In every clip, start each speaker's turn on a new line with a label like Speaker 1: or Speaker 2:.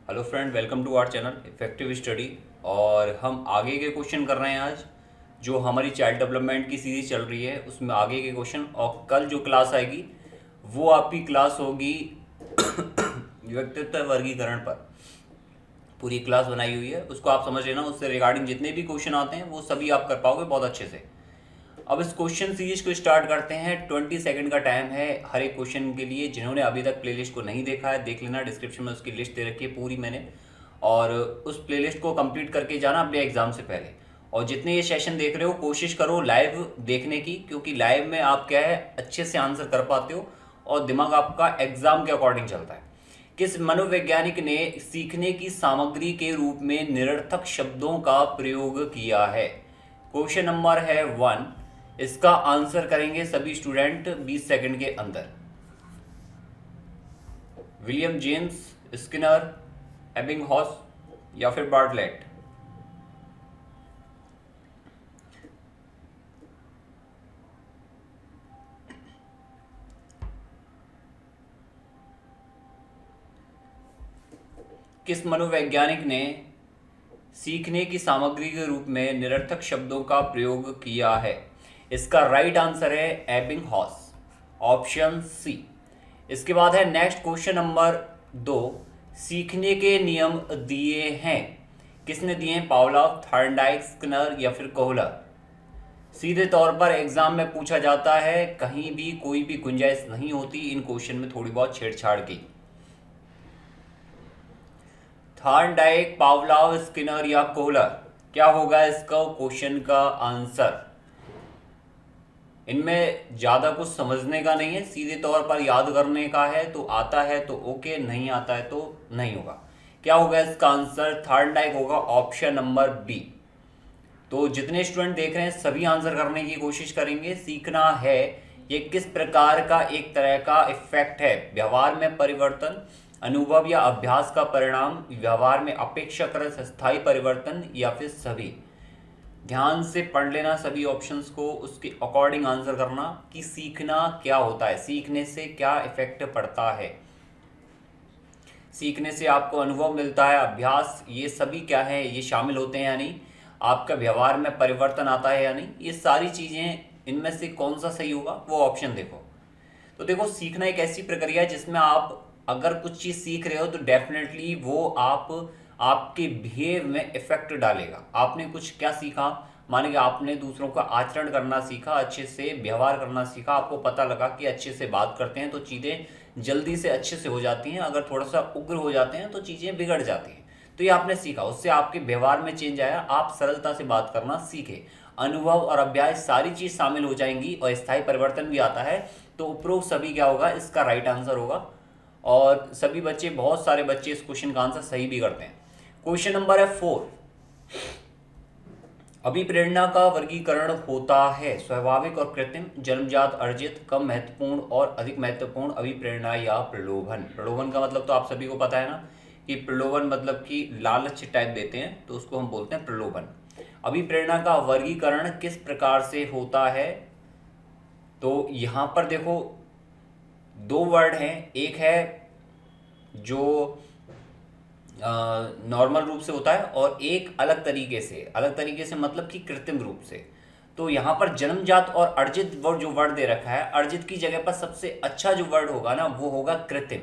Speaker 1: Hello friend, welcome to our channel effective study. और हम आगे के क्वेश्चन कर रहे हैं आज। जो हमारी चाइल्ड डेवलपमेंट की सीरीज चल रही है उसमें आगे के क्वेश्चन, और कल जो क्लास आएगी वो आपकी क्लास होगी व्यक्तित्व वर्गीकरण पर। पूरी क्लास बनाई हुई है, उसको आप समझ लेना। उससे रिगार्डिंग जितने भी क्वेश्चन आते हैं वो सभी आप कर पाओगे बहुत अच्छे से। अब इस क्वेश्चन सीरीज को स्टार्ट करते हैं। 20 सेकंड का टाइम है हर एक क्वेश्चन के लिए। जिन्होंने अभी तक प्लेलिस्ट को नहीं देखा है देख लेना, डिस्क्रिप्शन में उसकी लिस्ट दे रखी है पूरी मैंने। और उस प्लेलिस्ट को कंप्लीट करके जाना अपने एग्जाम से पहले। और जितने ये सेशन देख रहे हो कोशिश करो लाइव देखने की, क्योंकि लाइव में आप क्या है अच्छे से आंसर कर पाते हो और दिमाग आपका एग्जाम के अकॉर्डिंग चलता है। किस मनोवैज्ञानिक ने सीखने की सामग्री के रूप में निरर्थक शब्दों का प्रयोग किया है? क्वेश्चन नंबर है 1। इसका आंसर करेंगे सभी स्टूडेंट 20 सेकंड के अंदर। विलियम जेम्स, स्किनर, एबिंगहॉस या फिर बार्टलेट? किस मनोवैज्ञानिक ने सीखने की सामग्री के रूप में निरर्थक शब्दों का प्रयोग किया है? इसका राइट आंसर है एबिंगहॉस, ऑप्शन सी। इसके बाद है नेक्स्ट क्वेश्चन नंबर 2। सीखने के नियम दिए हैं, किसने दिए हैं? पावलोव, थॉर्नडाइक, स्किनर या फिर कोहलर? सीधे तौर पर एग्जाम में पूछा जाता है, कहीं भी कोई भी गुंजाइश नहीं होती इन क्वेश्चन में थोड़ी बहुत छेड़छाड़ की। थॉर्नडाइक, पावलोव, स्किनर या कोहलर, क्या होगा इसका क्वेश्चन का आंसर? इनमें ज़्यादा कुछ समझने का नहीं है, सीधे तौर पर याद करने का है। तो आता है तो ओके, नहीं आता है तो नहीं होगा। क्या होगा इसका आंसर? थॉर्नडाइक होगा, ऑप्शन नंबर बी। तो जितने स्टूडेंट देख रहे हैं सभी आंसर करने की कोशिश करेंगे। सीखना है ये किस प्रकार का एक तरह का इफेक्ट है? व्यवहार में परिवर्तन, अनुभव या अभ्यास का परिणाम, व्यवहार में अपेक्षाकृत स्थायी परिवर्तन या फिर सभी? ध्यान से पढ़ लेना सभी ऑप्शंस को, उसके अकॉर्डिंग आंसर करना कि सीखना क्या होता है, सीखने से क्या इफेक्ट पड़ता है, सीखने से आपको अनुभव मिलता है, अभ्यास, ये सभी क्या है ये शामिल होते हैं या नहीं, आपका व्यवहार में परिवर्तन आता है या नहीं, ये सारी चीज़ें इनमें से कौन सा सही होगा वो ऑप्शन देखो। तो देखो, सीखना एक ऐसी प्रक्रिया है जिसमें आप अगर कुछ चीज़ सीख रहे हो तो डेफिनेटली वो आपके बिहेव में इफेक्ट डालेगा। आपने कुछ क्या सीखा, माने कि आपने दूसरों का आचरण करना सीखा, अच्छे से व्यवहार करना सीखा, आपको पता लगा कि अच्छे से बात करते हैं तो चीज़ें जल्दी से अच्छे से हो जाती हैं, अगर थोड़ा सा उग्र हो जाते हैं तो चीज़ें बिगड़ जाती हैं। तो ये आपने सीखा, उससे आपके व्यवहार में चेंज आया, आप सरलता से बात करना सीखे। अनुभव और अभ्यास सारी चीज़ शामिल हो जाएंगी और स्थायी परिवर्तन भी आता है। तो उपरोक्त सभी क्या होगा, इसका राइट आंसर होगा। और सभी बच्चे, बहुत सारे बच्चे इस क्वेश्चन का आंसर सही भी करते हैं। क्वेश्चन नंबर है 4। अभिप्रेरणा का वर्गीकरण होता है स्वाभाविक और कृत्रिम, जन्मजात, अर्जित, कम महत्वपूर्ण और अधिक महत्वपूर्ण, अभिप्रेरणा या प्रलोभन? प्रलोभन का मतलब तो आप सभी को पता है ना, कि प्रलोभन मतलब कि लालच टाइप देते हैं तो उसको हम बोलते हैं प्रलोभन। अभिप्रेरणा का वर्गीकरण किस प्रकार से होता है? तो यहाँ पर देखो दो वर्ड हैं, एक है जो नॉर्मल रूप से होता है और एक अलग तरीके से मतलब कि कृत्रिम रूप से। तो यहाँ पर जन्मजात और अर्जित वर्ड जो वर्ड दे रखा है, अर्जित की जगह पर सबसे अच्छा जो वर्ड होगा ना वो होगा कृत्रिम,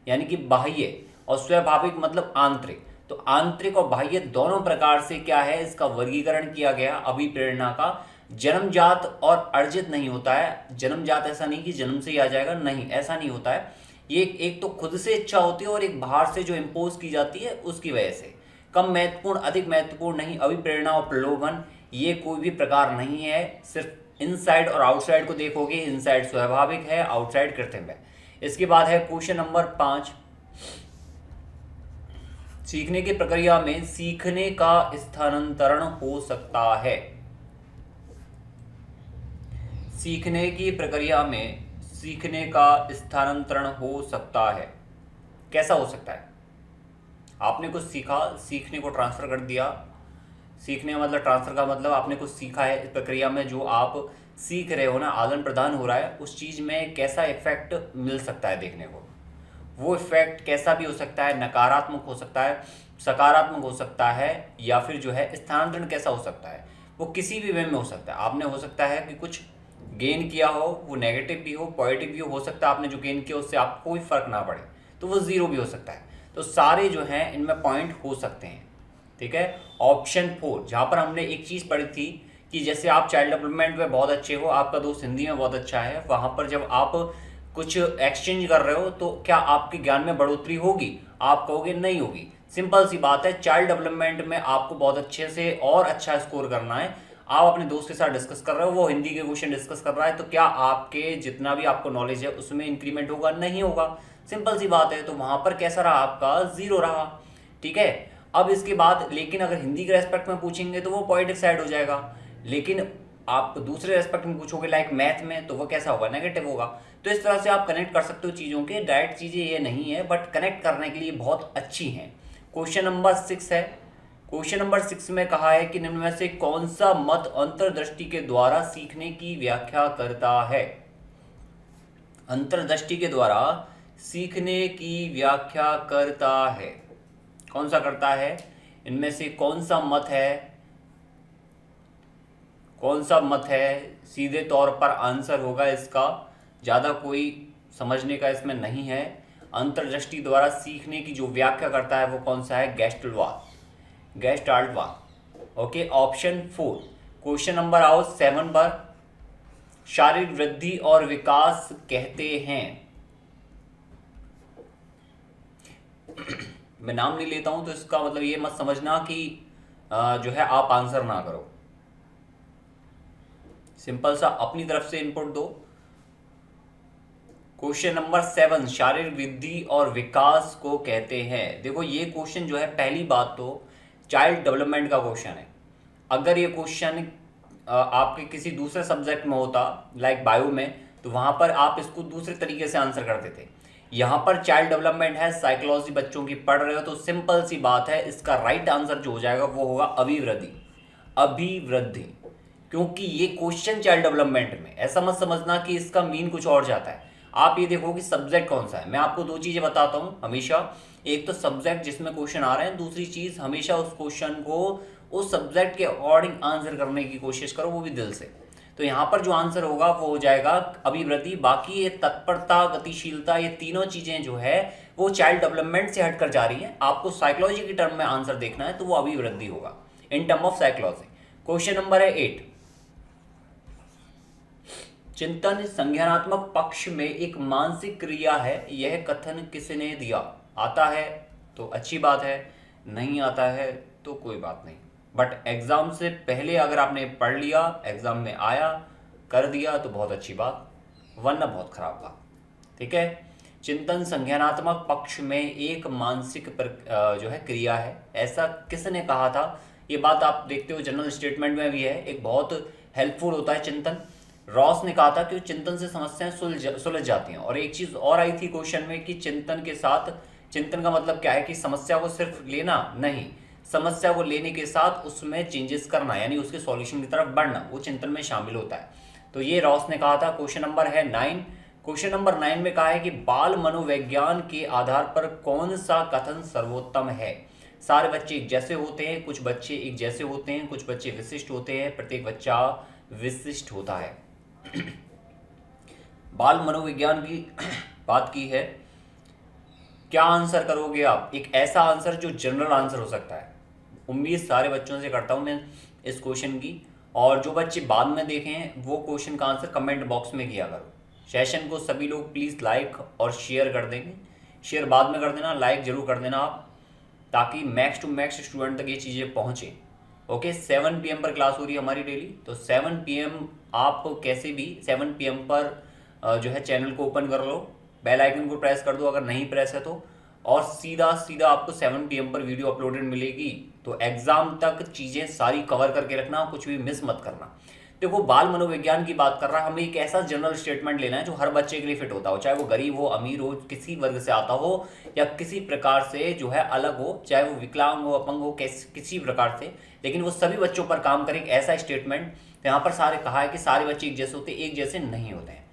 Speaker 1: यानी कि बाह्य, और स्वाभाविक मतलब आंतरिक। तो आंतरिक और बाह्य दोनों प्रकार से क्या है इसका वर्गीकरण किया गया अभिप्रेरणा का। जन्मजात और अर्जित नहीं होता है। जन्मजात ऐसा नहीं कि जन्म से ही आ जाएगा, नहीं ऐसा नहीं होता है। ये एक तो खुद से इच्छा होती है और एक बाहर से जो इम्पोज की जाती है उसकी वजह से। कम महत्वपूर्ण, अधिक महत्वपूर्ण नहीं। अभिप्रेरणा और प्रलोभन ये कोई भी प्रकार नहीं है, सिर्फ इनसाइड और आउटसाइड को देखोगे, इनसाइड स्वाभाविक है, आउटसाइड कृत्रिम है। इसके बाद है क्वेश्चन नंबर 5। सीखने की प्रक्रिया में सीखने का स्थानांतरण हो सकता है। सीखने की प्रक्रिया में सीखने का स्थानांतरण हो सकता है। कैसा हो सकता है? आपने कुछ सीखा, सीखने को ट्रांसफर कर दिया। सीखने का मतलब, ट्रांसफर का मतलब आपने कुछ सीखा है, इस प्रक्रिया में जो आप सीख रहे हो ना, आदान प्रदान हो रहा है, उस चीज़ में कैसा इफेक्ट मिल सकता है देखने को। वो इफेक्ट कैसा भी हो सकता है, नकारात्मक हो सकता है, सकारात्मक हो सकता है, या फिर जो है स्थानांतरण कैसा हो सकता है, वो किसी भी वे में हो सकता है। आपने हो सकता है कि कुछ गेन किया हो, वो नेगेटिव भी हो, पॉजिटिव भी हो सकता है। आपने जो गेन किया उससे आपको कोई फर्क ना पड़े, तो वो जीरो भी हो सकता है। तो सारे जो हैं इनमें पॉइंट हो सकते हैं। ठीक है। ऑप्शन 4 जहाँ पर हमने एक चीज़ पढ़ी थी कि जैसे आप चाइल्ड डेवलपमेंट में बहुत अच्छे हो, आपका दोस्त हिंदी में बहुत अच्छा है, वहाँ पर जब आप कुछ एक्सचेंज कर रहे हो तो क्या आपके ज्ञान में बढ़ोतरी होगी? आप कहोगे नहीं होगी। सिंपल सी बात है, चाइल्ड डेवलपमेंट में आपको बहुत अच्छे से और अच्छा स्कोर करना है। आप अपने दोस्त के साथ डिस्कस कर रहे हो, वो हिंदी के क्वेश्चन डिस्कस कर रहा है, तो क्या आपके जितना भी आपको नॉलेज है उसमें इंक्रीमेंट होगा? नहीं होगा। सिंपल सी बात है। तो वहां पर कैसा रहा? आपका जीरो रहा। ठीक है। अब इसके बाद लेकिन अगर हिंदी के रेस्पेक्ट में पूछेंगे तो वो पॉजिटिव साइड हो जाएगा, लेकिन आप दूसरे रेस्पेक्ट में पूछोगे लाइक मैथ में, तो वो कैसा होगा? नेगेटिव होगा। तो इस तरह से आप कनेक्ट कर सकते हो चीज़ों के। डायरेक्ट चीज़ें ये नहीं है, बट कनेक्ट करने के लिए बहुत अच्छी हैं। क्वेश्चन नंबर 6 है। क्वेश्चन नंबर 6 में कहा है कि निम्न में से कौन सा मत अंतर्दृष्टि के द्वारा सीखने की व्याख्या करता है? अंतर्दृष्टि के द्वारा सीखने की व्याख्या करता है। कौन सा करता है? इनमें से कौन सा मत है? कौन सा मत है? सीधे तौर पर आंसर होगा इसका, ज़्यादा कोई समझने का इसमें नहीं है। अंतर्दृष्टि द्वारा सीखने की जो व्याख्या करता है वो कौन सा है? गेस्टाल्टवाद। Okay, option 4। क्वेश्चन नंबर आओ 7 पर। शारीरिक वृद्धि और विकास कहते हैं। मैं नाम नहीं लेता हूं तो इसका मतलब ये मत समझना कि जो है आप आंसर ना करो। सिंपल सा अपनी तरफ से इनपुट दो। क्वेश्चन नंबर 7 शारीरिक वृद्धि और विकास को कहते हैं। देखो ये क्वेश्चन जो है, पहली बात तो चाइल्ड डेवलपमेंट का क्वेश्चन है। अगर ये क्वेश्चन आपके किसी दूसरे सब्जेक्ट में होता लाइक बायो में, तो वहां पर आप इसको दूसरे तरीके से आंसर करते थे। यहाँ पर चाइल्ड डेवलपमेंट है, साइकोलॉजी बच्चों की पढ़ रहे हो, तो सिंपल सी बात है, इसका राइट आंसर जो हो जाएगा वो होगा अभिवृद्धि। अभिवृद्धि, क्योंकि ये क्वेश्चन चाइल्ड डेवलपमेंट में, ऐसा मत समझना कि इसका मीन कुछ और जाता है। आप ये देखो कि सब्जेक्ट कौन सा है। मैं आपको दो चीजें बताता हूं हमेशा, एक तो सब्जेक्ट जिसमें क्वेश्चन आ रहे हैं, दूसरी चीज हमेशा उस क्वेश्चन को उस सब्जेक्ट के अकॉर्डिंग आंसर करने की कोशिश करो, वो भी दिल से। तो यहाँ पर जो आंसर होगा वो हो जाएगा अभिवृद्धि। बाकी ये तत्परता, गतिशीलता, ये तीनों चीजें जो है वो चाइल्ड डेवलपमेंट से हटकर जा रही हैं। आपको साइकोलॉजी की टर्म में आंसर देखना है तो वो अभिवृद्धि होगा in term of psychology. Question number है 8। चिंतन संज्ञानात्मक पक्ष में एक मानसिक क्रिया है, यह कथन किसने दिया? आता है तो अच्छी बात है, नहीं आता है तो कोई बात नहीं। बट एग्जाम से पहले अगर आपने पढ़ लिया, एग्जाम में आया, कर दिया तो बहुत अच्छी बात, वरना बहुत खराब बात। ठीक है। चिंतन संज्ञानात्मक पक्ष में एक मानसिक जो है क्रिया है, ऐसा किसने कहा था? ये बात आप देखते हो जनरल स्टेटमेंट में भी है, एक बहुत हेल्पफुल होता है चिंतन। रॉस ने कहा था कि चिंतन से समस्याएं सुलझ जाती हैं। और एक चीज और आई थी क्वेश्चन में कि चिंतन के साथ, चिंतन का मतलब क्या है कि समस्या को सिर्फ लेना नहीं, समस्या को लेने के साथ उसमें चेंजेस करना, यानी उसके सॉल्यूशन की तरफ बढ़ना, वो चिंतन में शामिल होता है। तो ये रॉस ने कहा था। क्वेश्चन नंबर है 9। क्वेश्चन नंबर 9 में कहा है कि बाल मनोविज्ञान के आधार पर कौन सा कथन सर्वोत्तम है? सारे बच्चे एक जैसे होते हैं, कुछ बच्चे एक जैसे होते हैं, कुछ बच्चे विशिष्ट होते हैं, प्रत्येक बच्चा विशिष्ट होता है। बाल मनोविज्ञान की बात की है, क्या आंसर करोगे आप? एक ऐसा आंसर जो जनरल आंसर हो सकता है। उम्मीद सारे बच्चों से करता हूं मैं इस क्वेश्चन की, और जो बच्चे बाद में देखें वो क्वेश्चन का आंसर कमेंट बॉक्स में किया करो। सेशन को सभी लोग प्लीज़ लाइक और शेयर कर देंगे, शेयर बाद में कर देना, लाइक जरूर कर देना आप, ताकि मैक्स टू मैक्स स्टूडेंट तक ये चीज़ें पहुँचें। ओके, 7 PM पर क्लास हो रही है हमारी डेली, तो 7 PM आप कैसे भी 7 PM पर जो है चैनल को ओपन कर लो, बेल आइकन को प्रेस कर दो अगर नहीं प्रेस है तो, और सीधा सीधा आपको 7 PM पर वीडियो अपलोडेड मिलेगी। तो एग्जाम तक चीज़ें सारी कवर करके रखना, कुछ भी मिस मत करना। देखो, बाल मनोविज्ञान की बात कर रहा है, हमें एक ऐसा जनरल स्टेटमेंट लेना है जो हर बच्चे के लिए फिट होता हो, चाहे वो गरीब हो, अमीर हो, किसी वर्ग से आता हो, या किसी प्रकार से जो है अलग हो, चाहे वो विकलांग हो, अपंग हो, किसी प्रकार से, लेकिन वो सभी बच्चों पर काम करे। एक ऐसा स्टेटमेंट, तो यहाँ पर सारे कहा है कि सारे बच्चे एक जैसे होते, एक जैसे नहीं होते हैं।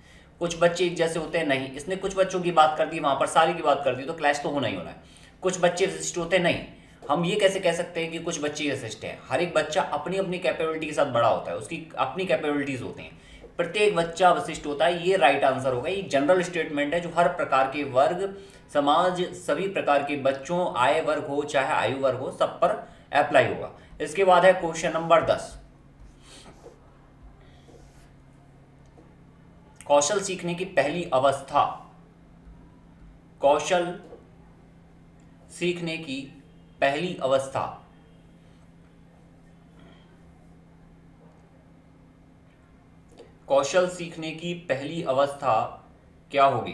Speaker 1: कुछ बच्चे एक जैसे होते हैं, नहीं। इसने कुछ बच्चों की बात कर दी, वहां पर सारी की बात कर दी, तो क्लैश तो होना ही होना है। कुछ बच्चे विशिष्ट होते हैं, नहीं। हम ये कैसे कह सकते हैं कि कुछ बच्चे विशिष्ट हैं? हर एक बच्चा अपनी अपनी कैपेबिलिटी के साथ बड़ा होता है, उसकी अपनी कैपेबिलिटीज होती हैं। प्रत्येक बच्चा विशिष्ट होता है, ये राइट आंसर होगा। ये जनरल स्टेटमेंट है जो हर प्रकार के वर्ग, समाज, सभी प्रकार के बच्चों, आय वर्ग हो चाहे आयु वर्ग हो, सब पर अप्लाई होगा। इसके बाद है क्वेश्चन नंबर 10। कौशल सीखने की पहली अवस्था, कौशल सीखने की पहली अवस्था कौशल सीखने की पहली अवस्था क्या होगी?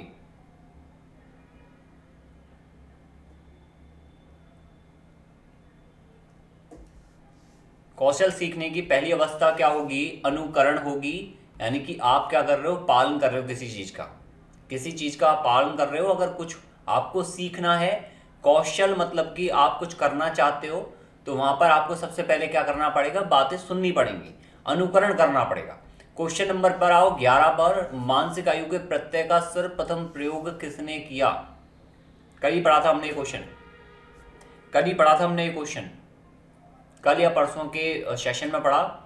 Speaker 1: कौशल सीखने की पहली अवस्था क्या होगी? अनुकरण होगी। यानी कि आप क्या कर रहे हो? पालन कर रहे हो किसी चीज का, किसी चीज का आप पालन कर रहे हो। अगर कुछ आपको सीखना है, कौशल मतलब कि आप कुछ करना चाहते हो, तो वहां पर आपको सबसे पहले क्या करना पड़ेगा? बातें सुननी पड़ेंगी, अनुकरण करना पड़ेगा। क्वेश्चन नंबर पर आओ, 11 पर। मानसिक आयु के प्रत्यय का सर्वप्रथम प्रयोग किसने किया? कल ही पढ़ा था हमने ये क्वेश्चन, कल ही पढ़ा था हमने ये क्वेश्चन, कल या परसों के सेशन में पढ़ा।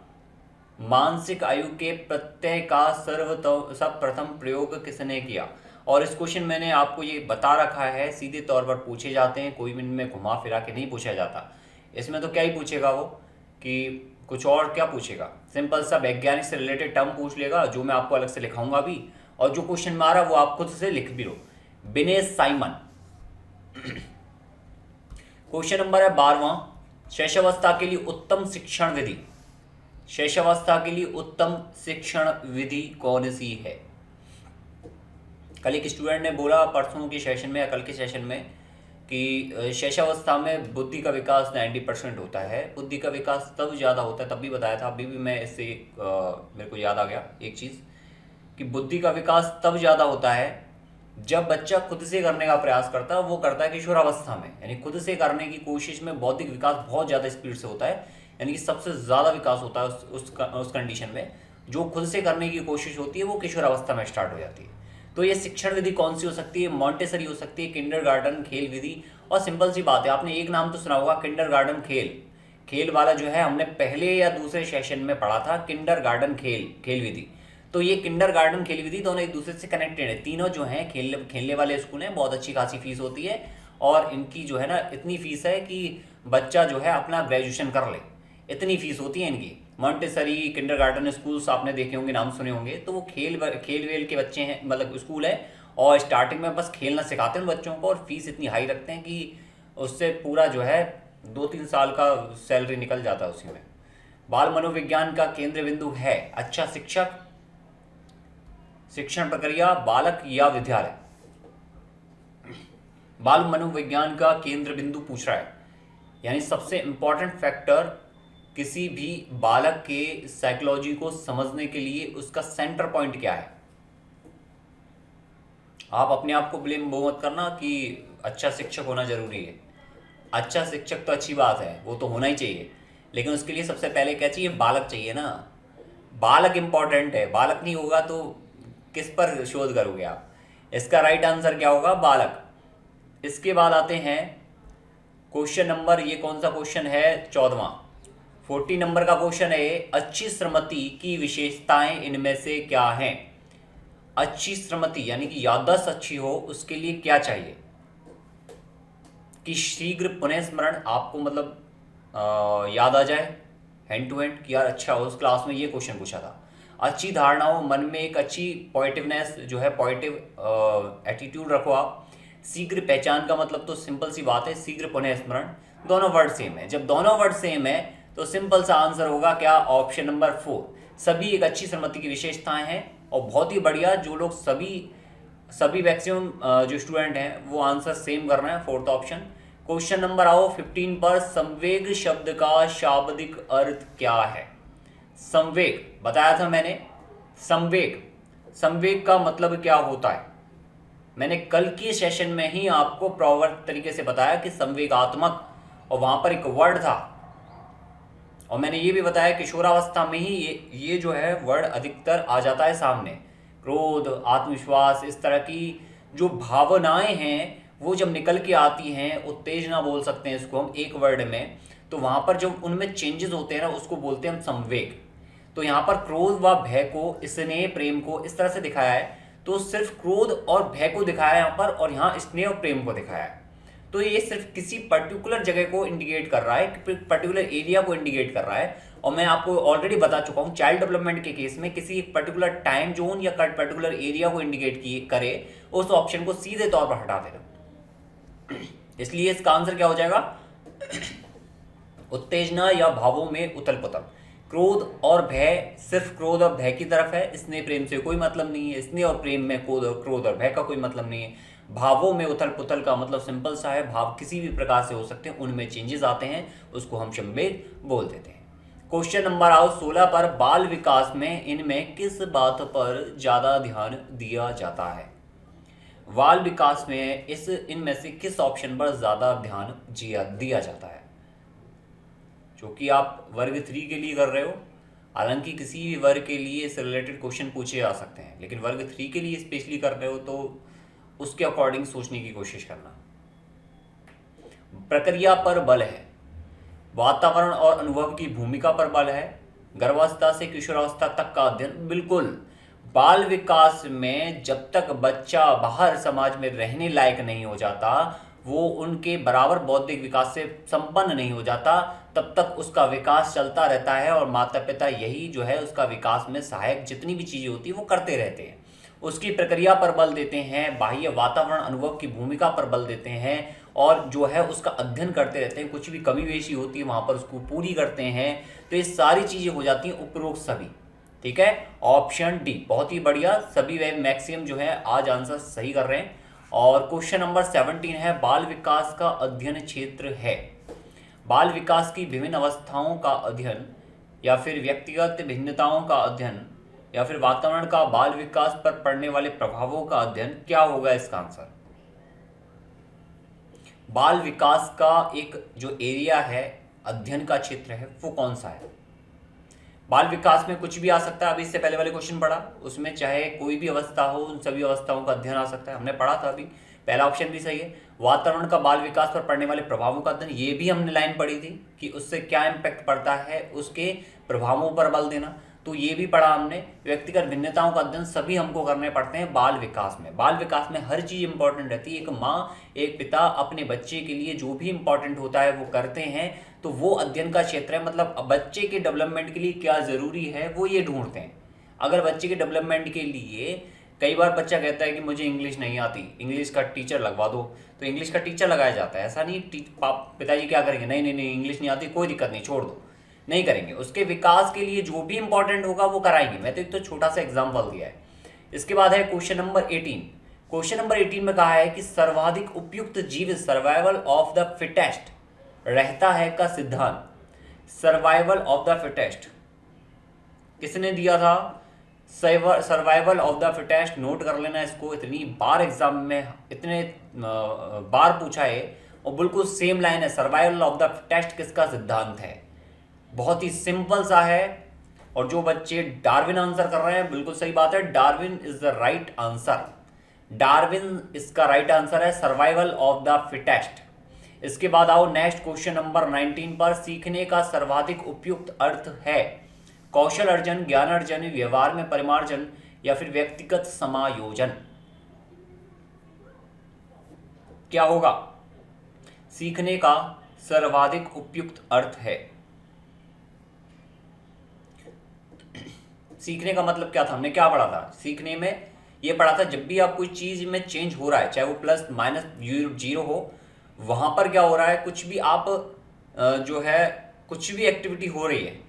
Speaker 1: मानसिक आयु के प्रत्यय का सर्वप्रथम प्रयोग किसने किया? और इस क्वेश्चन मैंने आपको ये बता रखा है, सीधे तौर पर पूछे जाते हैं, कोई भी इनमें घुमा फिरा के नहीं पूछा जाता। इसमें तो क्या ही पूछेगा वो, कि कुछ और क्या पूछेगा? सिंपल सा वैज्ञानिक से रिलेटेड टर्म पूछ लेगा, जो मैं आपको अलग से लिखाऊंगा भी, और जो क्वेश्चन में आ रहा है वो आप खुद से लिख भी लो। बिनेश साइमन। क्वेश्चन नंबर है 12वां। शैशवावस्था के लिए उत्तम शिक्षण विधि, शैशवावस्था के लिए उत्तम शिक्षण विधि कौन सी है? कल एक स्टूडेंट ने बोला परसों के सेशन में या कल के सेशन में कि शैशवावस्था में बुद्धि का विकास 90% होता है। बुद्धि का विकास तब ज़्यादा होता है, तब भी बताया था, अभी भी मैं इससे मेरे को याद आ गया एक चीज़, कि बुद्धि का विकास तब ज़्यादा होता है जब बच्चा खुद से करने का प्रयास करता है। वो करता है किशोरावस्था में, यानी खुद से करने की कोशिश में बौद्धिक विकास बहुत ज़्यादा स्पीड से होता है, यानी कि सबसे ज़्यादा विकास होता है उस कंडीशन में। जो खुद से करने की कोशिश होती है वो किशोरावस्था में स्टार्ट हो जाती है। तो ये शिक्षण विधि कौन सी हो सकती है? मॉन्टेसरी हो सकती है, किंडरगार्टन, खेल विधि। और सिंपल सी बात है, आपने एक नाम तो सुना होगा, किंडरगार्टन खेल। खेल वाला जो है हमने पहले या दूसरे सेशन में पढ़ा था, किंडरगार्टन खेल विधि। तो ये किंडरगार्टन खेल विधि दोनों एक दूसरे से कनेक्टेड है। तीनों जो हैं खेलने वाले स्कूल हैं, बहुत अच्छी खासी फीस होती है, और इनकी जो है ना इतनी फीस है कि बच्चा जो है अपना ग्रेजुएशन कर ले, इतनी फीस होती है इनकी। मॉन्टेसरी, किंडरगार्टन स्कूल्स आपने देखे होंगे, नाम सुने होंगे। तो वो खेल वेल के बच्चे हैं, मतलब स्कूल है, और स्टार्टिंग में बस खेलना सिखाते हैं बच्चों को, और फीस इतनी हाई रखते हैं कि उससे पूरा जो है 2-3 साल का सैलरी निकल जाता है उसी में। बाल मनोविज्ञान का केंद्र बिंदु है अच्छा शिक्षक, शिक्षण प्रक्रिया, बालक या विद्यालय। बाल मनोविज्ञान का केंद्र बिंदु पूछ रहा है, यानी सबसे इंपॉर्टेंट फैक्टर किसी भी बालक के साइकोलॉजी को समझने के लिए उसका सेंटर पॉइंट क्या है। आप अपने आप को ब्लेम वो मत करना कि अच्छा शिक्षक होना जरूरी है। अच्छा शिक्षक तो अच्छी बात है, वो तो होना ही चाहिए, लेकिन उसके लिए सबसे पहले क्या चाहिए? बालक चाहिए ना। बालक इंपॉर्टेंट है, बालक नहीं होगा तो किस पर शोध करोगे आप? इसका राइट आंसर क्या होगा? बालक। इसके बाद आते हैं क्वेश्चन नंबर, ये कौन सा क्वेश्चन है? 14वां। 40 नंबर का क्वेश्चन है, अच्छी श्रीमती की विशेषताएं इनमें से क्या हैं? अच्छी श्रीमती यानी कि याददाश्त अच्छी हो, उसके लिए क्या चाहिए? कि शीघ्र पुनः स्मरण, आपको मतलब याद आ जाए हैंड टू हैंड कि यार अच्छा, उस क्लास में ये क्वेश्चन पूछा था। अच्छी धारणाओं, मन में एक अच्छी पॉजिटिवनेस जो है, पॉजिटिव एटीट्यूड रखो आप। शीघ्र पहचान का मतलब तो सिंपल सी बात है, शीघ्र पुनः स्मरण। दोनों वर्ड सेम है। जब दोनों वर्ड सेम है तो सिंपल सा आंसर होगा क्या? Option number 4। सभी एक अच्छी श्रीमती की विशेषताएं हैं, और बहुत ही बढ़िया। जो लोग सभी मैक्सिमम जो स्टूडेंट हैं वो आंसर सेम कर रहे हैं, 4th ऑप्शन। क्वेश्चन नंबर आओ 15 पर। संवेग शब्द का शाब्दिक अर्थ क्या है? संवेग बताया था मैंने। संवेग का मतलब क्या होता है? मैंने कल की सेशन में ही आपको प्रॉपर तरीके से बताया कि संवेगात्मक, और वहां पर एक वर्ड था, और मैंने ये भी बताया किशोरावस्था में ही ये जो है वर्ड अधिकतर आ जाता है सामने। क्रोध, आत्मविश्वास, इस तरह की जो भावनाएं हैं वो जब निकल के आती हैं, उत्तेजना बोल सकते हैं इसको हम एक वर्ड में, तो वहां पर जब उनमें चेंजेस होते हैं ना, उसको बोलते हैं हम संवेग। तो यहाँ पर क्रोध व भय को, स्नेह प्रेम को इस तरह से दिखाया है, तो सिर्फ क्रोध और भय को दिखाया है यहाँ पर, और यहाँ स्नेह और प्रेम को दिखाया है। तो ये सिर्फ किसी पर्टिकुलर जगह को इंडिकेट कर रहा है, पर्टिकुलर एरिया को इंडिकेट कर रहा है। और मैं आपको ऑलरेडी बता चुका हूँ, चाइल्ड डेवलपमेंट के केस में किसी एक पर्टिकुलर टाइम जोन या पर्टिकुलर एरिया को इंडिकेट करे, उस ऑप्शन को सीधे तौर पर हटा देगा। इसलिए इसका आंसर क्या हो जाएगा? उत्तेजना या भावों में उथल पुथल। क्रोध और भय सिर्फ क्रोध और भय की तरफ है, स्नेह प्रेम से कोई मतलब नहीं है। स्नेह और प्रेम में क्रोध और भय का कोई मतलब नहीं है। भावों में उथल पुथल का मतलब सिंपल सा है, भाव किसी भी प्रकार से हो सकते हैं, उनमें चेंजेस आते हैं, उसको हम संवेग बोल देते हैं। क्वेश्चन नंबर आओ 16 पर, बाल विकास में इनमें किस बात पर ज्यादा ध्यान दिया जाता है? बाल विकास में इनमें से किस ऑप्शन पर ज्यादा ध्यान दिया जाता है? जो कि आप वर्ग 3 के लिए कर रहे हो, हालांकि किसी भी वर्ग के लिए इससे रिलेटेड क्वेश्चन पूछे जा सकते हैं, लेकिन वर्ग 3 के लिए स्पेशली कर रहे हो तो उसके अकॉर्डिंग सोचने की कोशिश करना। प्रक्रिया पर बल है, वातावरण और अनुभव की भूमिका पर बल है, गर्भावस्था से किशोरावस्था तक का अध्ययन। बिल्कुल, बाल विकास में जब तक बच्चा बाहर समाज में रहने लायक नहीं हो जाता, वो उनके बराबर बौद्धिक विकास से संपन्न नहीं हो जाता, तब तक उसका विकास चलता रहता है, और माता पिता यही जो है उसका विकास में सहायक जितनी भी चीजें होती है वो करते रहते हैं। उसकी प्रक्रिया पर बल देते हैं, बाह्य वातावरण अनुभव की भूमिका पर बल देते हैं, और जो है उसका अध्ययन करते रहते हैं। कुछ भी कमी बेशी होती है वहां पर उसको पूरी करते हैं। तो ये सारी चीजें हो जाती हैं उपरोक्त सभी। ठीक है, ऑप्शन डी बहुत ही बढ़िया, सभी वे मैक्सिमम जो है आज आंसर सही कर रहे हैं। और क्वेश्चन नंबर 17 है, बाल विकास का अध्ययन क्षेत्र है। बाल विकास की विभिन्न अवस्थाओं का अध्ययन, या फिर व्यक्तिगत भिन्नताओं का अध्ययन, या फिर वातावरण का बाल विकास पर पड़ने वाले प्रभावों का अध्ययन, क्या होगा इसका आंसर? बाल विकास का एक जो एरिया है, अध्ययन का क्षेत्र है, वो कौन सा है? बाल विकास में कुछ भी आ सकता है। अभी इससे पहले वाले क्वेश्चन पढ़ा, उसमें चाहे कोई भी अवस्था हो, उन सभी अवस्थाओं का अध्ययन आ सकता है, हमने पढ़ा था अभी। पहला ऑप्शन भी सही है। वातावरण का बाल विकास पर पड़ने वाले प्रभावों का अध्ययन, ये भी हमने लाइन पढ़ी थी कि उससे क्या इम्पैक्ट पड़ता है, उसके प्रभावों पर बल देना, तो ये भी पढ़ा हमने। व्यक्तिगत भिन्नताओं का अध्ययन सभी हमको करने पड़ते हैं बाल विकास में। बाल विकास में हर चीज इंपॉर्टेंट रहती है। एक माँ, एक पिता अपने बच्चे के लिए जो भी इंपॉर्टेंट होता है वो करते हैं, तो वो अध्ययन का क्षेत्र है। मतलब बच्चे के डेवलपमेंट के लिए क्या जरूरी है वो ये ढूंढते हैं। अगर बच्चे के डेवलपमेंट के लिए, कई बार बच्चा कहता है कि मुझे इंग्लिश नहीं आती, इंग्लिश का टीचर लगवा दो, तो इंग्लिश का टीचर लगाया जाता है। ऐसा नहीं पिताजी क्या करेंगे, नहीं नहीं नहीं इंग्लिश नहीं आती, कोई दिक्कत नहीं, छोड़ दो, नहीं करेंगे। उसके विकास के लिए जो भी इंपॉर्टेंट होगा वो कराएंगे। मैं तो एक तो छोटा सा एग्जाम्पल दिया है। इसके बाद है क्वेश्चन नंबर 18। क्वेश्चन नंबर 18 में कहा है कि सर्वाधिक उपयुक्त जीव सर्वाइवल ऑफ द फिटेस्ट रहता है का सिद्धांत। सर्वाइवल ऑफ द फिटेस्ट किसने दिया था? Survival of the fittest, note कर लेना इसको, इतनी बार एग्जाम में इतने बार पूछा है, और बिल्कुल सेम लाइन है। सर्वाइवल ऑफ द फिटेस्ट किसका सिद्धांत है? बहुत ही सिंपल सा है। और जो बच्चे डार्विन आंसर कर रहे हैं, बिल्कुल सही बात है, Darwin is the right answer. Darwin इसका राइट आंसर है, सर्वाइवल ऑफ द फिटेस्ट। इसके बाद आओ नेक्स्ट क्वेश्चन नंबर 19 पर, सीखने का सर्वाधिक उपयुक्त अर्थ है कौशल अर्जन, ज्ञान अर्जन, व्यवहार में परिमार्जन, या फिर व्यक्तिगत समायोजन। क्या होगा? सीखने का सर्वाधिक उपयुक्त अर्थ है। सीखने का मतलब क्या था? हमने क्या पढ़ा था सीखने में? ये पढ़ा था जब भी आप कोई चीज में चेंज हो रहा है, चाहे वो प्लस माइनस जीरो हो, वहां पर क्या हो रहा है, कुछ भी आप जो है कुछ भी एक्टिविटी हो रही है,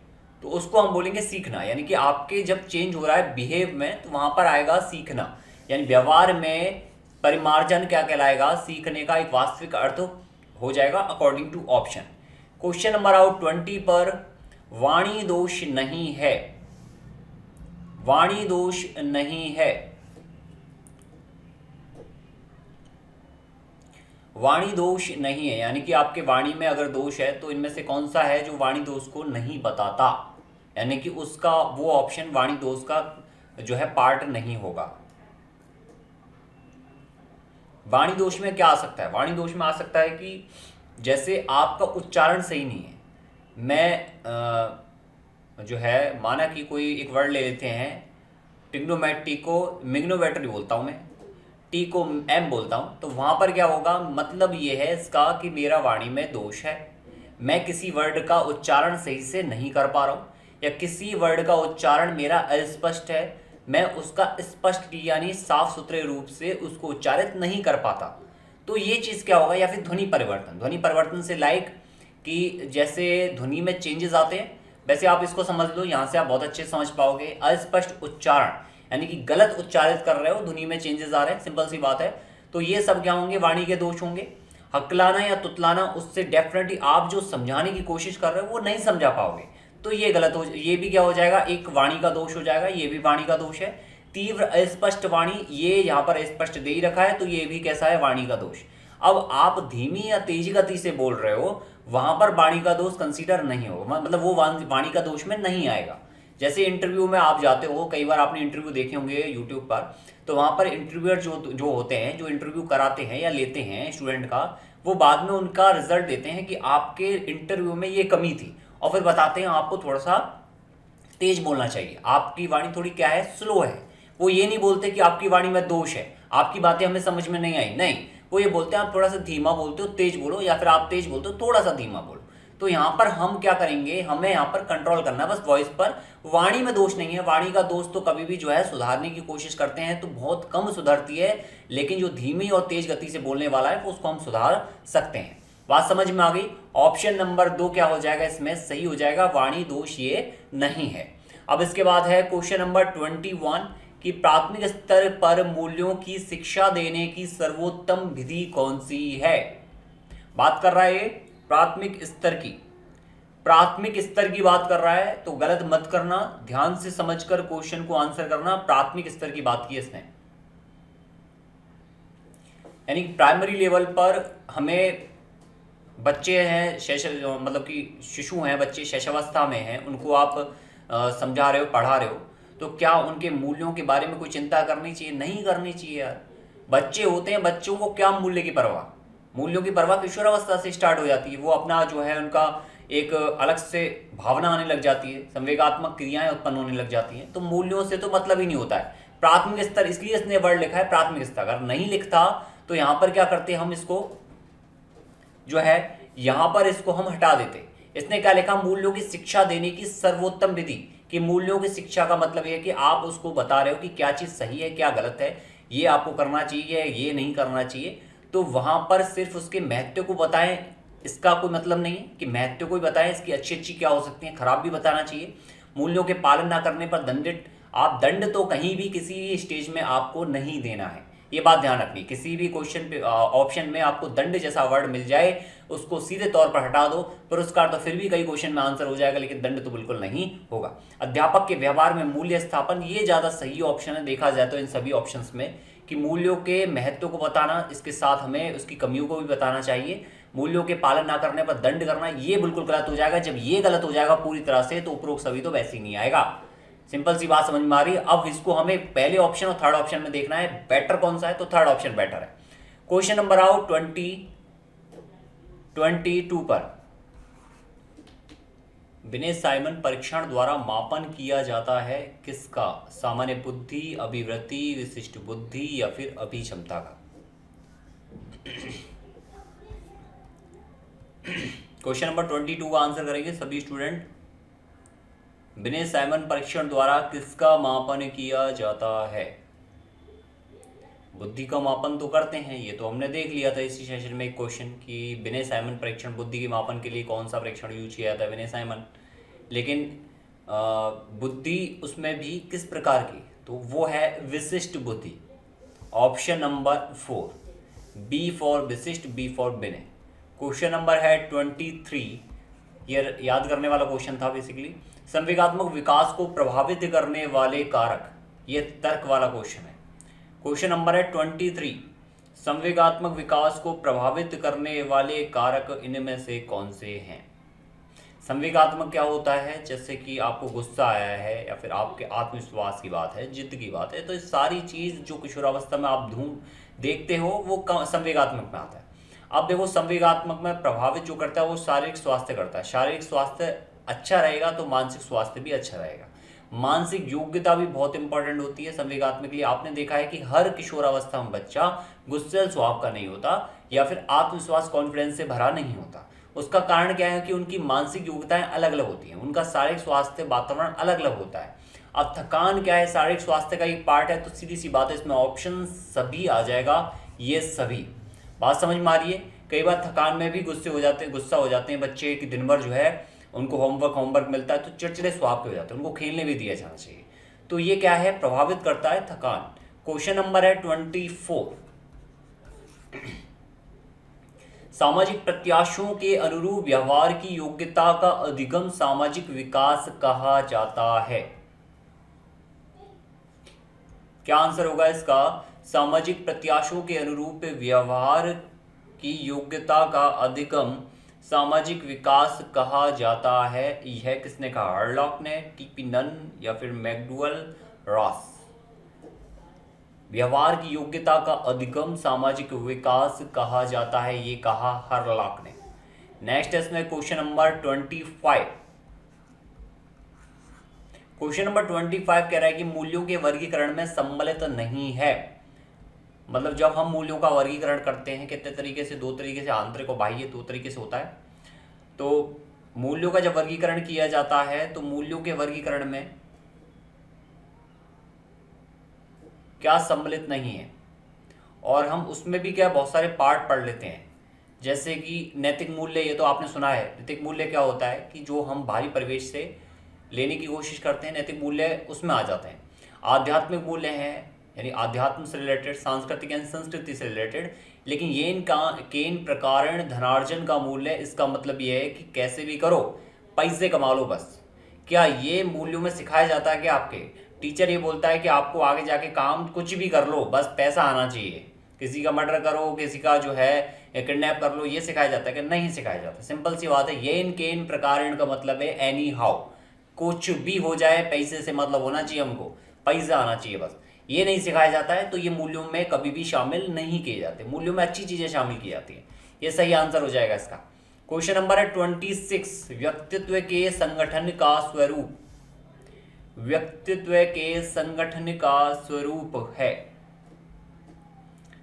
Speaker 1: तो उसको हम बोलेंगे सीखना। यानी कि आपके जब चेंज हो रहा है बिहेव में, तो वहां पर आएगा सीखना। यानी व्यवहार में परिमार्जन क्या कहलाएगा? सीखने का एक वास्तविक अर्थ हो जाएगा according to option. Question number आओ 20 पर, वाणी दोष नहीं है। वाणी दोष नहीं है। वाणी दोष नहीं है, यानी कि आपके वाणी में अगर दोष है तो इनमें से कौन सा है जो वाणी दोष को नहीं बताता? यानी कि उसका वो ऑप्शन वाणी दोष का जो है पार्ट नहीं होगा। वाणी दोष में क्या आ सकता है? वाणी दोष में आ सकता है कि जैसे आपका उच्चारण सही नहीं है। जो है माना कि कोई एक वर्ड ले लेते हैं, टिग्नोमेट्री को मिग्नोमेट्री बोलता हूं मैं, टी को एम बोलता हूं, तो वहां पर क्या होगा, मतलब ये है इसका कि मेरा वाणी में दोष है, मैं किसी वर्ड का उच्चारण सही से नहीं कर पा रहा हूं, या किसी वर्ड का उच्चारण मेरा अस्पष्ट है, मैं उसका स्पष्ट यानी साफ सुथरे रूप से उसको उच्चारित नहीं कर पाता। तो ये चीज़ क्या होगा, या फिर ध्वनि परिवर्तन। ध्वनि परिवर्तन से लाइक कि जैसे ध्वनि में चेंजेस आते हैं, वैसे आप इसको समझ लो, यहाँ से आप बहुत अच्छे से समझ पाओगे। अस्पष्ट उच्चारण यानी कि गलत उच्चारित कर रहे हो, ध्वनि में चेंजेस आ रहे हैं, सिंपल सी बात है। तो ये सब क्या होंगे, वाणी के दोष होंगे। हकलाना या तुतलाना, उससे डेफिनेटली आप जो समझाने की कोशिश कर रहे हो वो नहीं समझा पाओगे, तो ये गलत हो, ये भी क्या हो जाएगा, एक वाणी का दोष हो जाएगा, ये भी वाणी का दोष है। तीव्र अस्पष्ट वाणी, ये यहाँ पर स्पष्ट दे ही रखा है, तो ये भी कैसा है, वाणी का दोष। अब आप धीमी या तेज गति से बोल रहे हो, वहां पर वाणी का दोष कंसीडर नहीं होगा, मतलब वो वाणी का दोष में नहीं आएगा। जैसे इंटरव्यू में आप जाते हो, कई बार आपने इंटरव्यू देखे होंगे यूट्यूब पर, तो वहां पर इंटरव्यूअर जो होते हैं, जो इंटरव्यू कराते हैं या लेते हैं स्टूडेंट का, वो बाद में उनका रिजल्ट देते हैं कि आपके इंटरव्यू में ये कमी थी, और फिर बताते हैं आपको थोड़ा सा तेज बोलना चाहिए, आपकी वाणी थोड़ी क्या है, स्लो है। वो ये नहीं बोलते कि आपकी वाणी में दोष है, आपकी बातें हमें समझ में नहीं आई, नहीं, वो ये बोलते हैं आप थोड़ा सा धीमा बोलते हो, तेज बोलो, या फिर आप तेज बोलते हो, थोड़ा सा धीमा बोलो। तो यहाँ पर हम क्या करेंगे, हमें यहाँ पर कंट्रोल करना है बस वॉइस पर। वाणी में दोष नहीं है, वाणी का दोष तो कभी भी जो है सुधारने की कोशिश करते हैं तो बहुत कम सुधरती है, लेकिन जो धीमी और तेज गति से बोलने वाला है वो उसको हम सुधार सकते हैं। बात समझ में आ गई? ऑप्शन नंबर 2 क्या हो जाएगा, इसमें सही हो जाएगा, वाणी दोष ये नहीं है। अब इसके बाद है क्वेश्चन नंबर 21 कि प्राथमिक स्तर पर मूल्यों की शिक्षा देने की सर्वोत्तम विधि कौन सी है। बात कर रहा है ये प्राथमिक स्तर की, प्राथमिक स्तर की बात कर रहा है, तो गलत मत करना, ध्यान से समझकर क्वेश्चन को आंसर करना। प्राथमिक स्तर की बात की इसने, यानी प्राइमरी लेवल पर हमें बच्चे हैं, मतलब कि शिशु हैं, बच्चे शैशवावस्था में हैं, उनको आप समझा रहे हो, पढ़ा रहे हो, तो क्या उनके मूल्यों के बारे में कोई चिंता करनी चाहिए? नहीं करनी चाहिए यार। बच्चे होते हैं, बच्चों को क्या मूल्य की परवाह, मूल्यों की परवाह किशोरावस्था से स्टार्ट हो जाती है। वो अपना जो है उनका एक अलग से भावना आने लग जाती है, संवेगात्मक क्रियाएं उत्पन्न होने लग जाती हैं, तो मूल्यों से तो मतलब ही नहीं होता है। प्राथमिक स्तर, इसलिए इसने वर्ड लिखा है प्राथमिक स्तर। अगर नहीं लिखता तो यहाँ पर क्या करते, हम इसको जो है यहाँ पर इसको हम हटा देते। इसने क्या लिखा, मूल्यों की शिक्षा देने की सर्वोत्तम विधि। कि मूल्यों की शिक्षा का मतलब यह है कि आप उसको बता रहे हो कि क्या चीज़ सही है, क्या गलत है, ये आपको करना चाहिए, ये नहीं करना चाहिए। तो वहां पर सिर्फ उसके महत्व को बताएं, इसका कोई मतलब नहीं है कि महत्व को ही बताएं, इसकी अच्छी अच्छी क्या हो सकती है, खराब भी बताना चाहिए। मूल्यों के पालन ना करने पर दंडित, आप दंड तो कहीं भी किसी भी स्टेज में आपको नहीं देना है, ये बात ध्यान रखनी। किसी भी क्वेश्चन पे ऑप्शन में आपको दंड जैसा वर्ड मिल जाए, उसको सीधे तौर पर हटा दो। पुरस्कार तो फिर भी कई क्वेश्चन में आंसर हो जाएगा, लेकिन दंड तो बिल्कुल नहीं होगा। अध्यापक के व्यवहार में मूल्य स्थापन, ये ज्यादा सही ऑप्शन है देखा जाए तो इन सभी ऑप्शंस में, कि मूल्यों के महत्व को बताना, इसके साथ हमें उसकी कमियों को भी बताना चाहिए। मूल्यों के पालन ना करने पर दंड करना, ये बिल्कुल गलत हो जाएगा। जब ये गलत हो जाएगा पूरी तरह से, तो उपरोक्त सभी तो वैसे ही नहीं आएगा। सिंपल सी बात समझ में आ रही है? अब इसको हमें पहले ऑप्शन और थर्ड ऑप्शन में देखना है, बेटर कौन सा है, तो थर्ड ऑप्शन बेटर है। क्वेश्चन नंबर आओ 22 पर। विनय साइमन परीक्षण द्वारा मापन किया जाता है किसका? सामान्य बुद्धि, अभिवृत्ति, विशिष्ट बुद्धि, या फिर अभिक्षमता का? क्वेश्चन नंबर 22 का आंसर करेंगे सभी स्टूडेंट। विनय साइमन परीक्षण द्वारा किसका मापन किया जाता है? बुद्धि का मापन तो करते हैं, ये तो हमने देख लिया था इसी सेशन में एक क्वेश्चन कि विनय साइमन परीक्षण, बुद्धि के मापन के लिए कौन सा परीक्षण यूज किया जाता है, विनय साइमन। लेकिन बुद्धि उसमें भी किस प्रकार की, तो वो है विशिष्ट बुद्धि। ऑप्शन नंबर 4, बी फॉर विशिष्ट, B for Vinay. Question number है 23, ये याद करने वाला क्वेश्चन था बेसिकली। संवेगात्मक विकास को प्रभावित करने वाले कारक, ये तर्क वाला क्वेश्चन है। क्वेश्चन नंबर है 23, संवेगात्मक विकास को प्रभावित करने वाले कारक इनमें से कौन से हैं? संवेगात्मक क्या होता है, जैसे कि आपको गुस्सा आया है या फिर आपके आत्मविश्वास की बात है, जिद की बात है, तो ये सारी चीज़ जो किशोरावस्था में आप देखते हो वो संवेगात्मक में आता है। अब देखो संवेगात्मक में प्रभावित जो करता है वो शारीरिक स्वास्थ्य करता है। शारीरिक स्वास्थ्य अच्छा रहेगा तो मानसिक स्वास्थ्य भी अच्छा रहेगा। मानसिक योग्यता भी बहुत इंपॉर्टेंट होती है संवेगात्मक के लिए। आपने देखा है कि हर किशोरावस्था में बच्चा गुस्सैल स्वभाव का नहीं होता या फिर आत्मविश्वास कॉन्फिडेंस से भरा नहीं होता। उसका कारण क्या है कि उनकी मानसिक योग्यताएं अलग अलग होती हैं, उनका शारीरिक स्वास्थ्य वातावरण अलग अलग होता है। अब थकान क्या है, शारीरिक स्वास्थ्य का एक पार्ट है, तो सीधी सी बात है इसमें ऑप्शन सभी आ जाएगा, ये सभी। बात समझ में आ रही है। कई बार थकान में भी गुस्सा हो जाते हैं बच्चे कि दिन भर जो है उनको होमवर्क मिलता है तो चिड़चिड़े स्वभाव के हो जाते हैं, उनको खेलने भी दिया जाना चाहिए। तो ये क्या है, प्रभावित करता है थकान। क्वेश्चन नंबर है 24। सामाजिक प्रत्याशियों के अनुरूप व्यवहार की योग्यता का अधिगम सामाजिक विकास कहा जाता है। क्या आंसर होगा इसका? सामाजिक प्रत्याशियों के अनुरूप व्यवहार की योग्यता का अधिगम सामाजिक विकास कहा जाता है। यह किसने कहा? हर्लॉक ने, टीपी नन या फिर मैकडुअल रॉस। व्यवहार की योग्यता का अधिगम सामाजिक विकास कहा जाता है, ये कहा हर्लॉक ने। नेक्स्ट इसमें क्वेश्चन नंबर 25। क्वेश्चन नंबर 25 कह रहा है कि मूल्यों के वर्गीकरण में सम्मिलित नहीं है। मतलब जब हम मूल्यों का वर्गीकरण करते हैं कितने तरीके से, 2 तरीके से, आंतरिक और बाह्य 2 तरीके से होता है। तो मूल्यों का जब वर्गीकरण किया जाता है तो मूल्यों के वर्गीकरण में क्या सम्मिलित नहीं है, और हम उसमें भी क्या बहुत सारे पार्ट पढ़ लेते हैं। जैसे कि नैतिक मूल्य, ये तो आपने सुना है। नैतिक मूल्य क्या होता है कि जो हम बाहरी परिवेश से लेने की कोशिश करते हैं, नैतिक मूल्य उसमें आ जाते हैं। आध्यात्मिक मूल्य हैं, यानी आध्यात्म से रिलेटेड, सांस्कृतिक यानी संस्कृति से रिलेटेड। लेकिन ये केन प्रकारण धनार्जन का मूल्य, इसका मतलब ये है कि कैसे भी करो पैसे कमा लो बस। क्या ये मूल्यों में सिखाया जाता है कि आपके टीचर ये बोलता है कि आपको आगे जाके काम कुछ भी कर लो बस पैसा आना चाहिए, किसी का मर्डर करो, किसी का जो है किडनैप कर लो, ये सिखाया जाता है कि नहीं सिखाया जाता? सिंपल सी बात है, ये केन प्रकारण का मतलब है एनी हाउ, कुछ भी हो जाए पैसे से मतलब होना चाहिए, हमको पैसा आना चाहिए बस, ये नहीं सिखाया जाता है। तो ये मूल्यों में कभी भी शामिल नहीं किए जाते। मूल्यों में अच्छी चीजें शामिल की जाती हैं। ये सही आंसर हो जाएगा इसका। क्वेश्चन नंबर है 26। व्यक्तित्व के संगठन का स्वरूप। व्यक्तित्व के संगठन का स्वरूप है।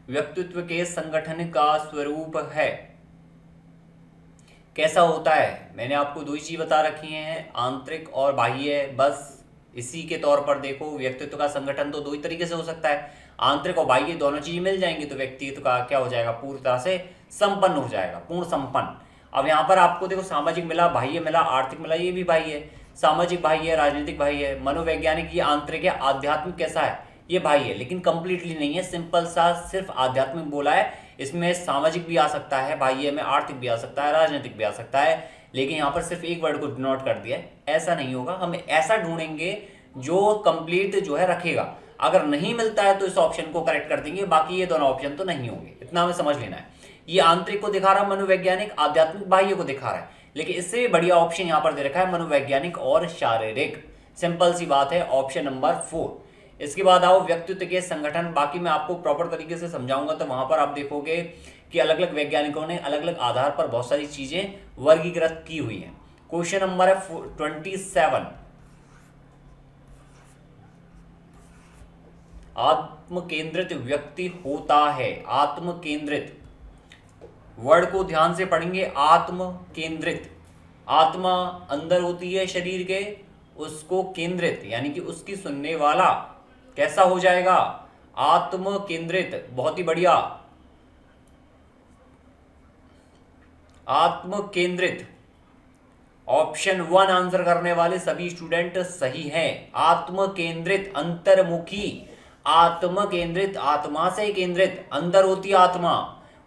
Speaker 1: व्यक्तित्व के संगठन का स्वरूप है कैसा होता है? मैंने आपको 2 ही चीज बता रखी हैं, आंतरिक और बाह्य। बस इसी के तौर पर देखो, व्यक्तित्व का संगठन तो 2 ही तरीके से हो सकता है, आंतरिक और बाह्य दोनों चीज मिल जाएंगी तो व्यक्तित्व का क्या हो जाएगा, पूरी तरह से संपन्न हो जाएगा, पूर्ण संपन्न। अब यहाँ पर आपको देखो सामाजिक मिला, बाह्य मिला, आर्थिक मिला, ये भी बाह्य है। सामाजिक बाह्य है, राजनीतिक बाह्य है, मनोवैज्ञानिक ये आंतरिक है, आध्यात्मिक कैसा है, ये बाह्य है। लेकिन कंप्लीटली नहीं है, सिंपल सा सिर्फ आध्यात्मिक बोला है। इसमें सामाजिक भी आ सकता है, बाह्य में आर्थिक भी आ सकता है, राजनीतिक भी आ सकता है, लेकिन यहाँ पर सिर्फ एक वर्ड को डिनोट कर दिया है। ऐसा नहीं होगा, हम ऐसा ढूंढेंगे जो कंप्लीट जो है रखेगा। अगर नहीं मिलता है तो इस ऑप्शन को करेक्ट कर देंगे, बाकी ये दोनों ऑप्शन तो नहीं होंगे, इतना हमें समझ लेना है। ये आंतरिक को दिखा रहा है मनोवैज्ञानिक, आध्यात्मिक बाह्य को दिखा रहा है, लेकिन इससे भी बढ़िया ऑप्शन यहाँ पर दे रखा है मनोवैज्ञानिक और शारीरिक। सिंपल सी बात है, ऑप्शन नंबर 4। इसके बाद आओ व्यक्तित्व के संगठन। बाकी मैं आपको प्रॉपर तरीके से समझाऊंगा, तो वहां पर आप देखोगे कि अलग अलग वैज्ञानिकों ने अलग अलग आधार पर बहुत सारी चीजें वर्गीकृत की हुई हैं। क्वेश्चन नंबर है 27। आत्म केंद्रित व्यक्ति होता है। आत्म केंद्रित वर्ड को ध्यान से पढ़ेंगे। आत्म केंद्रित, आत्मा अंदर होती है शरीर के, उसको केंद्रित यानी कि उसकी सुनने वाला कैसा हो जाएगा, आत्म केंद्रित। बहुत ही बढ़िया, आत्म केंद्रित। ऑप्शन 1 आंसर करने वाले सभी स्टूडेंट सही हैं। आत्म केंद्रित, अंतर्मुखी। आत्म केंद्रित, आत्मा से केंद्रित, अंदर होती आत्मा।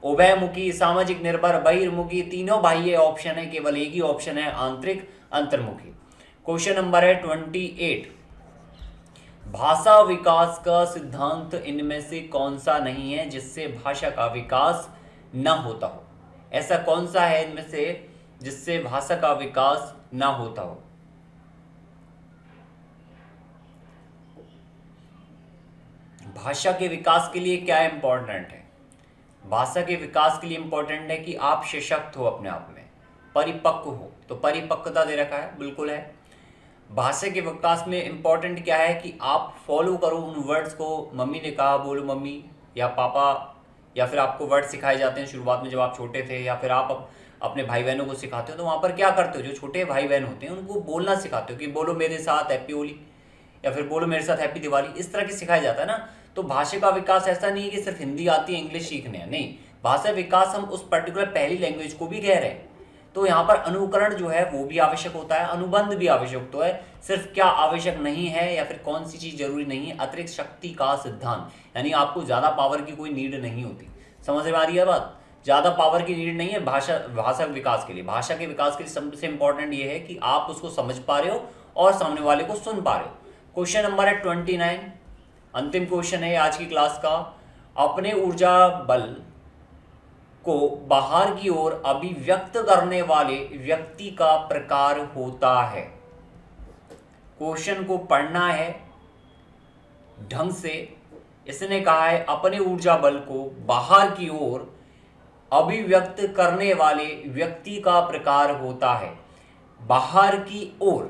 Speaker 1: उभयमुखी, सामाजिक निर्भर, बहिर्मुखी, तीनों बाह्य ऑप्शन है, केवल एक ही ऑप्शन है आंतरिक अंतर्मुखी। क्वेश्चन नंबर है 28। भाषा विकास का सिद्धांत इनमें से कौन सा नहीं है जिससे भाषा का विकास न होता हो? ऐसा कौन सा है इनमें से जिससे भाषा का विकास ना होता हो। भाषा के विकास के लिए क्या इंपॉर्टेंट है? भाषा के विकास के लिए इंपॉर्टेंट है कि आप सशक्त हो, अपने आप में परिपक्व हो। तो परिपक्वता दे रखा है, बिल्कुल है। भाषा के विकास में इंपॉर्टेंट क्या है कि आप फॉलो करो उन वर्ड्स को। मम्मी ने कहा बोलो मम्मी या पापा, या फिर आपको वर्ड सिखाए जाते हैं शुरुआत में जब आप छोटे थे, या फिर आप अपने भाई बहनों को सिखाते हो। तो वहाँ पर क्या करते हो, जो छोटे भाई बहन होते हैं उनको बोलना सिखाते हो कि बोलो मेरे साथ हैप्पी होली, या फिर बोलो मेरे साथ हैप्पी दिवाली। इस तरह की सिखाया जाता है ना। तो भाषा का विकास ऐसा नहीं है कि सिर्फ हिंदी आती है इंग्लिश सीखने है, नहीं। भाषा विकास हम उस पर्टिकुलर पहली लैंग्वेज को भी कह रहे हैं। तो यहाँ पर अनुकरण जो है वो भी आवश्यक होता है, अनुबंध भी आवश्यक तो है। सिर्फ क्या आवश्यक नहीं है या फिर कौन सी चीज जरूरी नहीं है, अतिरिक्त शक्ति का सिद्धांत, यानी आपको ज्यादा पावर की कोई नीड नहीं होती। समझ में आ रही है बात? ज्यादा पावर की नीड नहीं है भाषा विकास के लिए। भाषा के विकास के लिए सबसे इंपॉर्टेंट ये है कि आप उसको समझ पा रहे हो और सामने वाले को सुन पा रहे हो। क्वेश्चन नंबर है 29, अंतिम क्वेश्चन है आज की क्लास का। अपने ऊर्जा बल को बाहर की ओर अभिव्यक्त करने वाले व्यक्ति का प्रकार होता है। क्वेश्चन को पढ़ना है ढंग से। इसने कहा है अपने ऊर्जा बल को बाहर की ओर अभिव्यक्त करने वाले व्यक्ति का प्रकार होता है। बाहर की ओर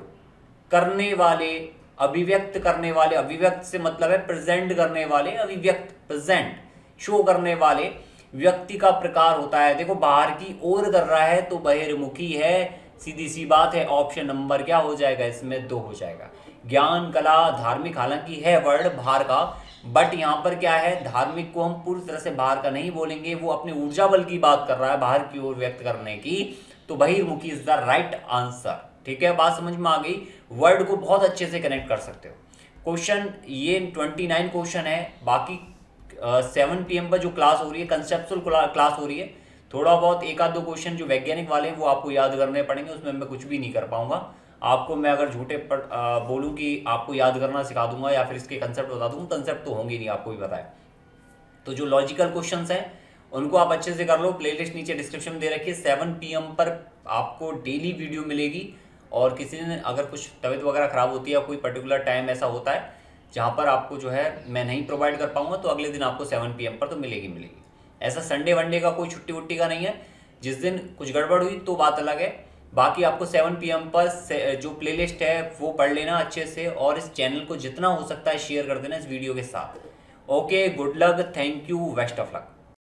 Speaker 1: करने वाले, अभिव्यक्त करने वाले, अभिव्यक्त से मतलब है प्रेजेंट करने वाले, अभिव्यक्त प्रेजेंट शो करने वाले व्यक्ति का प्रकार होता है। देखो बाहर की ओर कर रहा है तो बहिर्मुखी है, सीधी सी बात है। ऑप्शन नंबर क्या हो जाएगा इसमें? 2 हो जाएगा। ज्ञान, कला, धार्मिक हालांकि है वर्ड बाहर का, बट यहाँ पर क्या है, धार्मिक को हम पूरी तरह से बाहर का नहीं बोलेंगे। वो अपने ऊर्जा बल की बात कर रहा है, बाहर की ओर व्यक्त करने की, तो बहिर्मुखी इज द राइट आंसर। ठीक है, बात समझ में आ गई? वर्ड को बहुत अच्छे से कनेक्ट कर सकते हो। क्वेश्चन ये 29 क्वेश्चन है। बाकी 7 PM पर जो क्लास हो रही है, कंसेप्चुअल क्लास हो रही है। थोड़ा बहुत एक आध दो क्वेश्चन जो वैज्ञानिक वाले हैं वो आपको याद करने पड़ेंगे, उसमें मैं कुछ भी नहीं कर पाऊंगा। आपको मैं अगर झूठे बोलूं कि आपको याद करना सिखा दूंगा या फिर इसके कंसेप्ट बता दूंगा, कंसेप्ट तो होंगे नहीं, आपको भी पता है। तो जो लॉजिकल क्वेश्चंस हैं उनको आप अच्छे से कर लो। प्लेलिस्ट नीचे डिस्क्रिप्शन में दे रखिए। 7 PM पर आपको डेली वीडियो मिलेगी। और किसी दिन अगर कुछ तबीयत वगैरह खराब होती है या कोई पर्टिकुलर टाइम ऐसा होता है जहाँ पर आपको जो है मैं नहीं प्रोवाइड कर पाऊंगा, तो अगले दिन आपको 7 PM पर तो मिलेगी। ऐसा संडे वनडे का कोई छुट्टी वुट्टी का नहीं है। जिस दिन कुछ गड़बड़ हुई तो बात अलग है। बाकी आपको 7 PM पर जो प्लेलिस्ट है वो पढ़ लेना अच्छे से, और इस चैनल को जितना हो सकता है शेयर कर देना इस वीडियो के साथ। Okay, good luck, thank you, best of luck.